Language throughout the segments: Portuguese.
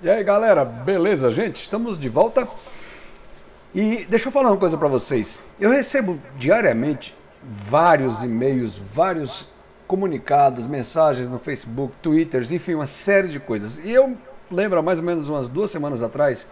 E aí galera, beleza gente? Estamos de volta e deixa eu falar uma coisa para vocês. Eu recebo diariamente vários e-mails, vários comunicados, mensagens no Facebook, Twitter, enfim, uma série de coisas. E eu lembro há mais ou menos umas 2 semanas atrás,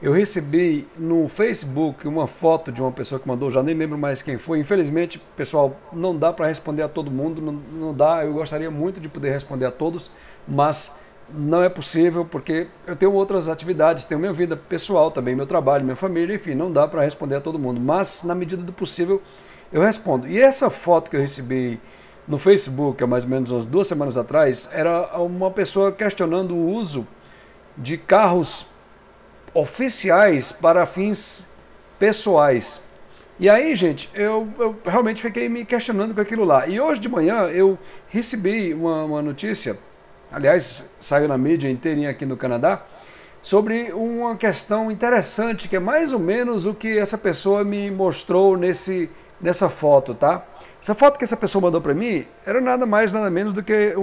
eu recebi no Facebook uma foto de uma pessoa que mandou, já nem lembro mais quem foi. Infelizmente, pessoal, não dá para responder a todo mundo, não dá. Eu gostaria muito de poder responder a todos, mas não é possível porque eu tenho outras atividades, tenho minha vida pessoal também, meu trabalho, minha família, enfim, não dá para responder a todo mundo. Mas, na medida do possível, eu respondo. E essa foto que eu recebi no Facebook, há mais ou menos umas 2 semanas atrás, era uma pessoa questionando o uso de carros oficiais para fins pessoais. E aí, gente, eu realmente fiquei me questionando com aquilo lá. E hoje de manhã eu recebi uma notícia, aliás, saiu na mídia inteirinha aqui no Canadá, sobre uma questão interessante, que é mais ou menos o que essa pessoa me mostrou nessa foto, tá? Essa foto que essa pessoa mandou para mim era nada mais, nada menos do que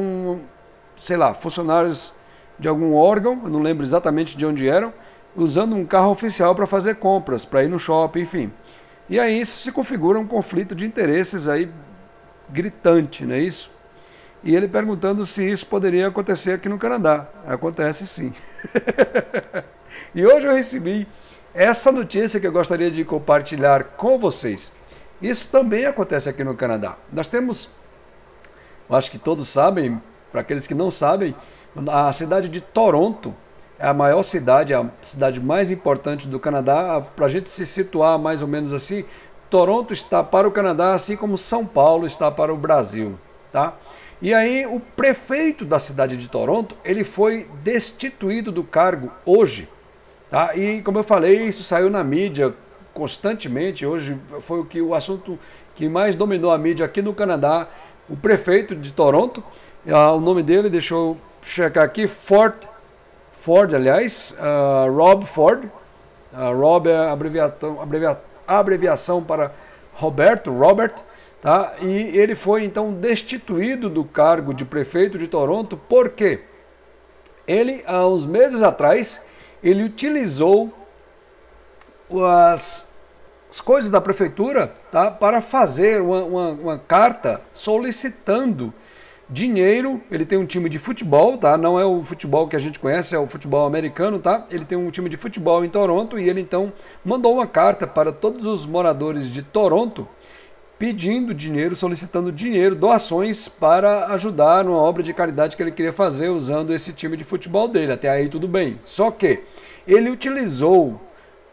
sei lá, funcionários de algum órgão, eu não lembro exatamente de onde eram, usando um carro oficial para fazer compras, para ir no shopping, enfim. E aí isso se configura um conflito de interesses aí gritante, não é isso? E ele perguntando se isso poderia acontecer aqui no Canadá. Acontece sim. E hoje eu recebi essa notícia que eu gostaria de compartilhar com vocês. Isso também acontece aqui no Canadá. Nós temos, acho que todos sabem, para aqueles que não sabem, a cidade de Toronto é a maior cidade, a cidade mais importante do Canadá. Para a gente se situar mais ou menos assim, Toronto está para o Canadá, assim como São Paulo está para o Brasil, tá? E aí o prefeito da cidade de Toronto, ele foi destituído do cargo hoje, tá? E como eu falei, isso saiu na mídia constantemente. Hoje foi o assunto que mais dominou a mídia aqui no Canadá. O prefeito de Toronto, o nome dele, deixa eu checar aqui, aliás, Rob Ford. Rob é abreviação para Robert, tá? E ele foi então destituído do cargo de prefeito de Toronto porque ele, há uns meses atrás, ele utilizou as coisas da prefeitura, tá, para fazer uma carta solicitando dinheiro. Ele tem um time de futebol, tá? Não é o futebol que a gente conhece, é o futebol americano, tá? Ele tem um time de futebol em Toronto e ele então mandou uma carta para todos os moradores de Toronto pedindo dinheiro, solicitando dinheiro, doações para ajudar numa obra de caridade que ele queria fazer usando esse time de futebol dele. Até aí tudo bem. Só que ele utilizou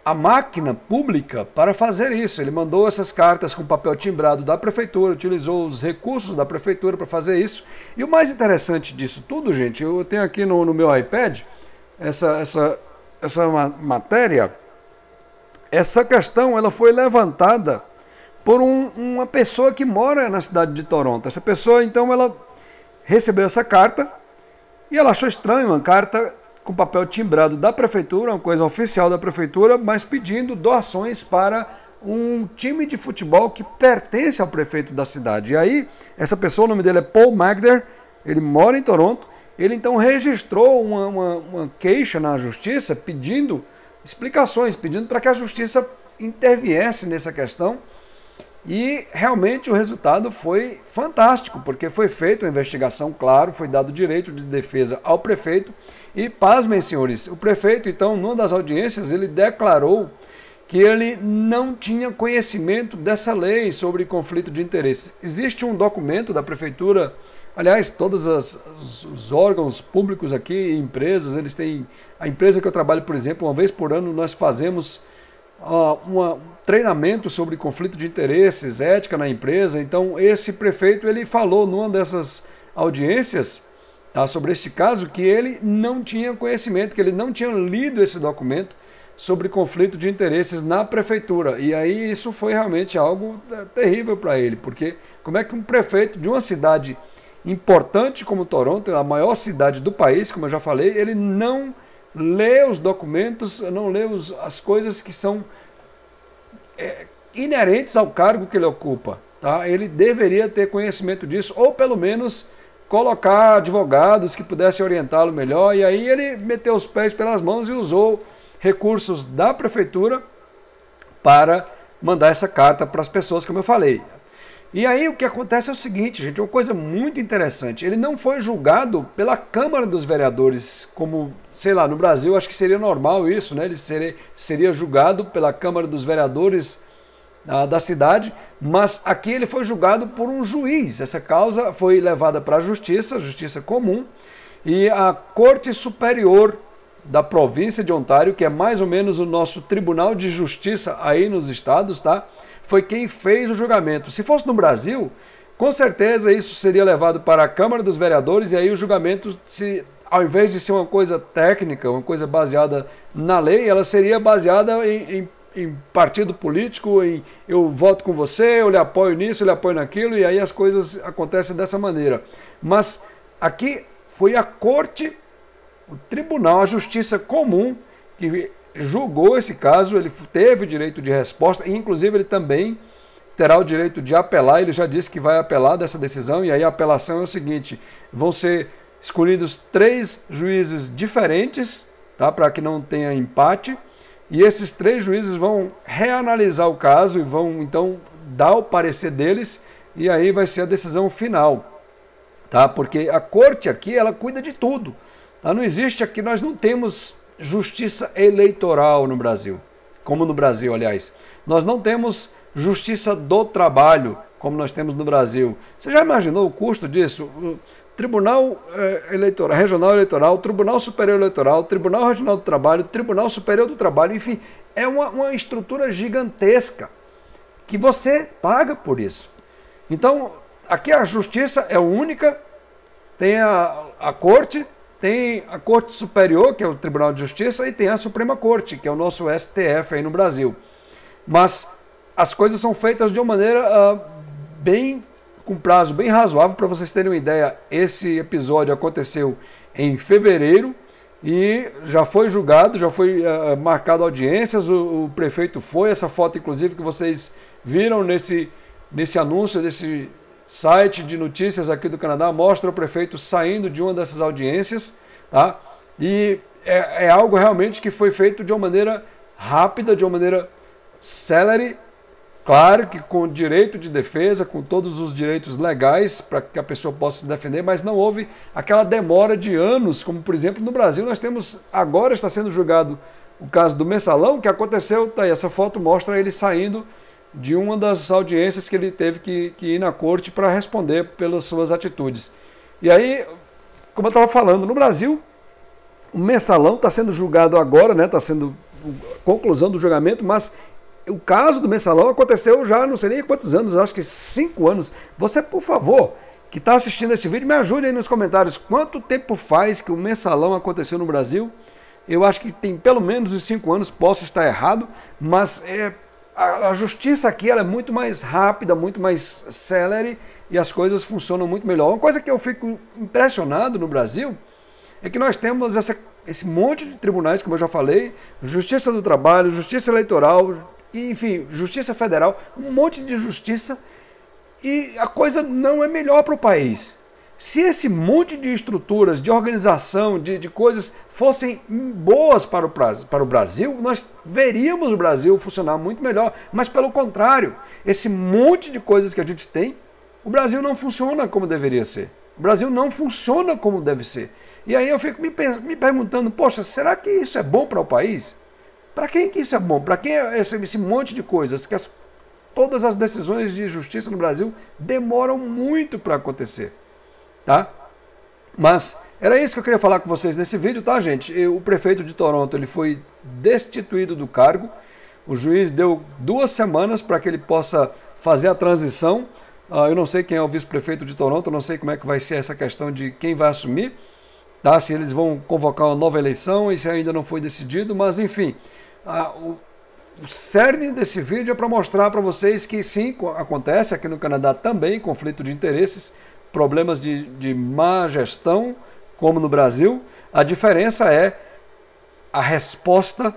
a máquina pública para fazer isso. Ele mandou essas cartas com papel timbrado da prefeitura, utilizou os recursos da prefeitura para fazer isso. E o mais interessante disso tudo, gente, eu tenho aqui no meu iPad essa matéria. Essa questão ela foi levantada por uma pessoa que mora na cidade de Toronto. Essa pessoa, então, ela recebeu essa carta e ela achou estranho, uma carta com papel timbrado da prefeitura, uma coisa oficial da prefeitura, mas pedindo doações para um time de futebol que pertence ao prefeito da cidade. E aí, essa pessoa, o nome dele é Paul Magder, ele mora em Toronto, ele então registrou uma queixa na justiça pedindo explicações, pedindo para que a justiça interviesse nessa questão. E realmente o resultado foi fantástico, porque foi feita uma investigação, claro, foi dado direito de defesa ao prefeito. E pasmem, senhores, o prefeito, então, numa das audiências, ele declarou que ele não tinha conhecimento dessa lei sobre conflito de interesses. Existe um documento da prefeitura, aliás, todos os órgãos públicos aqui, empresas, eles têm... A empresa que eu trabalho, por exemplo, uma vez por ano nós fazemos um treinamento sobre conflito de interesses, ética na empresa. Então esse prefeito, ele falou numa dessas audiências, tá, sobre este caso, que ele não tinha conhecimento, que ele não tinha lido esse documento sobre conflito de interesses na prefeitura. E aí isso foi realmente algo terrível para ele, porque como é que um prefeito de uma cidade importante como Toronto, a maior cidade do país, como eu já falei, ele não lê os documentos, não lê as coisas que são inerentes ao cargo que ele ocupa, tá? Ele deveria ter conhecimento disso, ou pelo menos colocar advogados que pudessem orientá-lo melhor, e aí ele meteu os pés pelas mãos e usou recursos da prefeitura para mandar essa carta para as pessoas, como eu falei. E aí o que acontece é o seguinte, gente, uma coisa muito interessante, ele não foi julgado pela Câmara dos Vereadores, como, sei lá, no Brasil acho que seria normal isso, né? Ele seria julgado pela Câmara dos Vereadores da cidade, mas aqui ele foi julgado por um juiz. Essa causa foi levada para a justiça comum, e a Corte Superior da província de Ontário, que é mais ou menos o nosso Tribunal de Justiça aí nos estados, tá? Foi quem fez o julgamento. Se fosse no Brasil, com certeza isso seria levado para a Câmara dos Vereadores, e aí o julgamento, ao invés de ser uma coisa técnica, uma coisa baseada na lei, ela seria baseada em partido político, em eu voto com você, eu lhe apoio nisso, eu lhe apoio naquilo, e aí as coisas acontecem dessa maneira. Mas aqui foi a Corte, o Tribunal, a Justiça Comum, que julgou esse caso, ele teve o direito de resposta, e inclusive ele também terá o direito de apelar. Ele já disse que vai apelar dessa decisão, e aí a apelação é o seguinte: vão ser escolhidos 3 juízes diferentes, tá, para que não tenha empate, e esses 3 juízes vão reanalisar o caso e vão então dar o parecer deles, e aí vai ser a decisão final, tá? Porque a corte aqui, ela cuida de tudo, tá? Não existe aqui, nós não temos justiça eleitoral no Brasil, como no Brasil, aliás. Nós não temos justiça do trabalho, como nós temos no Brasil. Você já imaginou o custo disso? O Tribunal Eleitoral, Regional Eleitoral, Tribunal Superior Eleitoral, Tribunal Regional do Trabalho, Tribunal Superior do Trabalho, enfim, é uma estrutura gigantesca que você paga por isso. Então, aqui a justiça é única, tem a corte, tem a Corte Superior, que é o Tribunal de Justiça, e tem a Suprema Corte, que é o nosso STF aí no Brasil. Mas as coisas são feitas de uma maneira com prazo bem razoável. Para vocês terem uma ideia, esse episódio aconteceu em fevereiro e já foi julgado, já foi marcado audiências, o prefeito foi, essa foto inclusive que vocês viram nesse anúncio desse site de notícias aqui do Canadá, mostra o prefeito saindo de uma dessas audiências, tá? E é algo realmente que foi feito de uma maneira rápida, de uma maneira célere, claro que com direito de defesa, com todos os direitos legais para que a pessoa possa se defender, mas não houve aquela demora de anos, como por exemplo no Brasil nós temos, agora está sendo julgado o caso do Mensalão, que aconteceu, tá aí, essa foto mostra ele saindo de uma das audiências que ele teve que ir na corte para responder pelas suas atitudes. E aí, como eu estava falando, no Brasil, o Mensalão está sendo julgado agora, né? Está sendo a conclusão do julgamento, mas o caso do Mensalão aconteceu já não sei nem quantos anos, acho que 5 anos. Você, por favor, que está assistindo esse vídeo, me ajude aí nos comentários. Quanto tempo faz que o Mensalão aconteceu no Brasil? Eu acho que tem pelo menos uns 5 anos, posso estar errado, mas a justiça aqui ela é muito mais rápida, muito mais célere, e as coisas funcionam muito melhor. Uma coisa que eu fico impressionado no Brasil é que nós temos esse monte de tribunais, como eu já falei, Justiça do Trabalho, Justiça Eleitoral, enfim, Justiça Federal, um monte de justiça, e a coisa não é melhor para o país. Se esse monte de estruturas, de organização, de coisas fossem boas para o Brasil, nós veríamos o Brasil funcionar muito melhor. Mas pelo contrário, esse monte de coisas que a gente tem, o Brasil não funciona como deveria ser. O Brasil não funciona como deve ser. E aí eu fico me perguntando, poxa, será que isso é bom para o país? Para quem que isso é bom? Para quem é esse monte de coisas que todas as decisões de justiça no Brasil demoram muito para acontecer? Tá? Mas era isso que eu queria falar com vocês nesse vídeo, tá, gente? O prefeito de Toronto ele foi destituído do cargo. O juiz deu 2 semanas para que ele possa fazer a transição. Eu não sei quem é o vice-prefeito de Toronto, não sei como é que vai ser essa questão de quem vai assumir, tá? Se eles vão convocar uma nova eleição, isso ainda não foi decidido, mas enfim, o cerne desse vídeo é para mostrar para vocês que sim, acontece aqui no Canadá também, conflito de interesses, problemas de má gestão, como no Brasil. A diferença é a resposta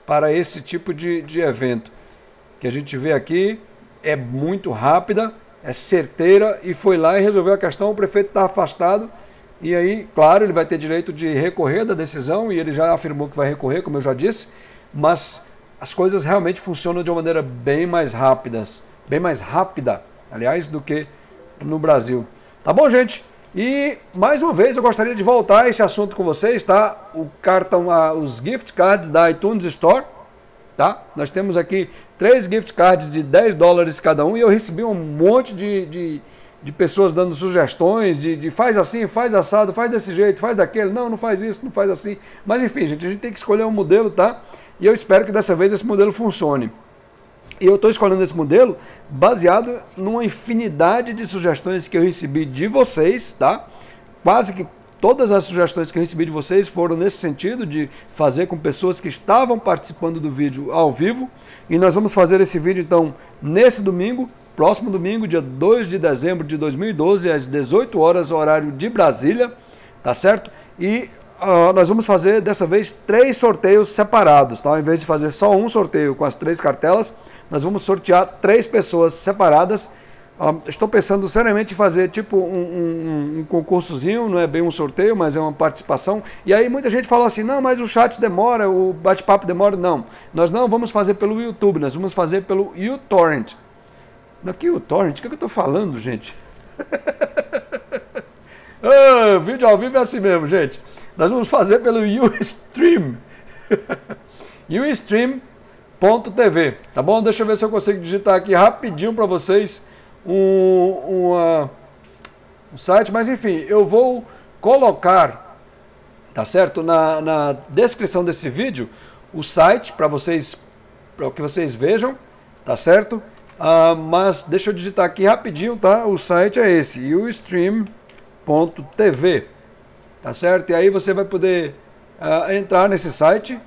para esse tipo de evento, que a gente vê aqui é muito rápida, é certeira e foi lá e resolveu a questão. O prefeito está afastado e aí, claro, ele vai ter direito de recorrer da decisão e ele já afirmou que vai recorrer, como eu já disse, mas as coisas realmente funcionam de uma maneira bem mais rápida, aliás, do que no Brasil. Tá bom, gente? E, mais uma vez, eu gostaria de voltar a esse assunto com vocês, tá? O cartão, os gift cards da iTunes Store, tá? Nós temos aqui 3 gift cards de $10 cada um e eu recebi um monte de pessoas dando sugestões, de faz assim, faz assado, faz desse jeito, faz daquele, não faz isso, não faz assim. Mas enfim, gente, a gente tem que escolher um modelo, tá? E eu espero que dessa vez esse modelo funcione. E eu estou escolhendo esse modelo baseado numa infinidade de sugestões que eu recebi de vocês, tá? Quase que todas as sugestões que eu recebi de vocês foram nesse sentido, de fazer com pessoas que estavam participando do vídeo ao vivo. E nós vamos fazer esse vídeo, então, nesse domingo, próximo domingo, dia 2 de dezembro de 2012, às 18 horas, horário de Brasília, tá certo? E nós vamos fazer, dessa vez, 3 sorteios separados, tá? Ao invés de fazer só um sorteio com as 3 cartelas, nós vamos sortear 3 pessoas separadas. Estou pensando seriamente em fazer tipo um concursozinho, não é bem um sorteio, mas é uma participação. E aí muita gente fala assim, não, mas o chat demora, o bate-papo demora. Não, nós não vamos fazer pelo YouTube, nós vamos fazer pelo uTorrent. Aqui o Torrent, o que eu estou falando, gente? Vídeo ao vivo é assim mesmo, gente. Nós vamos fazer pelo Ustream. Ustream.tv, tá bom? Deixa eu ver se eu consigo digitar aqui rapidinho para vocês um site, mas enfim, eu vou colocar, tá certo, na descrição desse vídeo o site para que vocês vejam, tá certo? Mas deixa eu digitar aqui rapidinho, tá? O site é esse, ustream.tv, tá certo? E aí você vai poder entrar nesse site.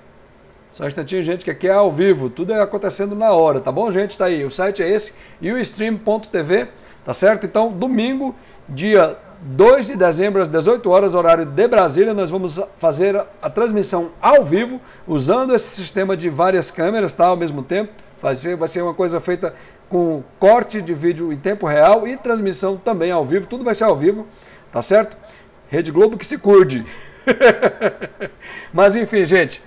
Só um instantinho, gente, que aqui é ao vivo, tudo é acontecendo na hora, tá bom, gente? Tá aí, o site é esse, ustream.tv, tá certo? Então, domingo, dia 2 de dezembro, às 18 horas, horário de Brasília, nós vamos fazer a transmissão ao vivo, usando esse sistema de várias câmeras, tá? Ao mesmo tempo, vai ser uma coisa feita com corte de vídeo em tempo real e transmissão também ao vivo, tudo vai ser ao vivo, tá certo? Rede Globo que se cuide. Mas enfim, gente,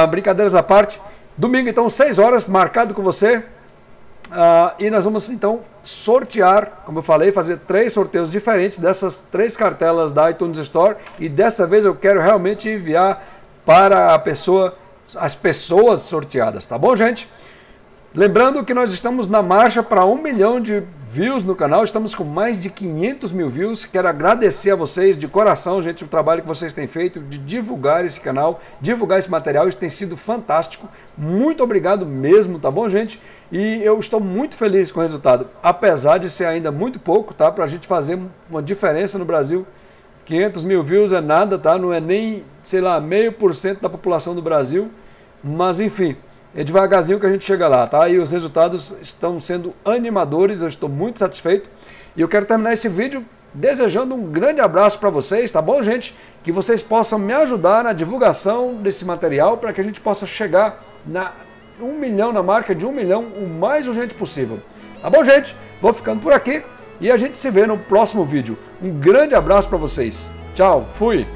brincadeiras à parte, domingo então 6 horas, marcado com você, e nós vamos então sortear, como eu falei, fazer 3 sorteios diferentes dessas 3 cartelas da iTunes Store, e dessa vez eu quero realmente enviar para as pessoas sorteadas, tá bom, gente? Lembrando que nós estamos na marcha para 1 milhão de views no canal, estamos com mais de 500 mil views. Quero agradecer a vocês de coração, gente, o trabalho que vocês têm feito de divulgar esse canal, divulgar esse material, isso tem sido fantástico. Muito obrigado mesmo, tá bom, gente? E eu estou muito feliz com o resultado, apesar de ser ainda muito pouco, tá? Para a gente fazer uma diferença no Brasil. 500 mil views é nada, tá? Não é nem, sei lá, 0,5% da população do Brasil, mas enfim, é devagarzinho que a gente chega lá, tá? E os resultados estão sendo animadores, eu estou muito satisfeito. E eu quero terminar esse vídeo desejando um grande abraço para vocês, tá bom, gente? Que vocês possam me ajudar na divulgação desse material para que a gente possa chegar na 1 milhão, na marca de 1 milhão, o mais urgente possível. Tá bom, gente? Vou ficando por aqui e a gente se vê no próximo vídeo. Um grande abraço para vocês. Tchau, fui!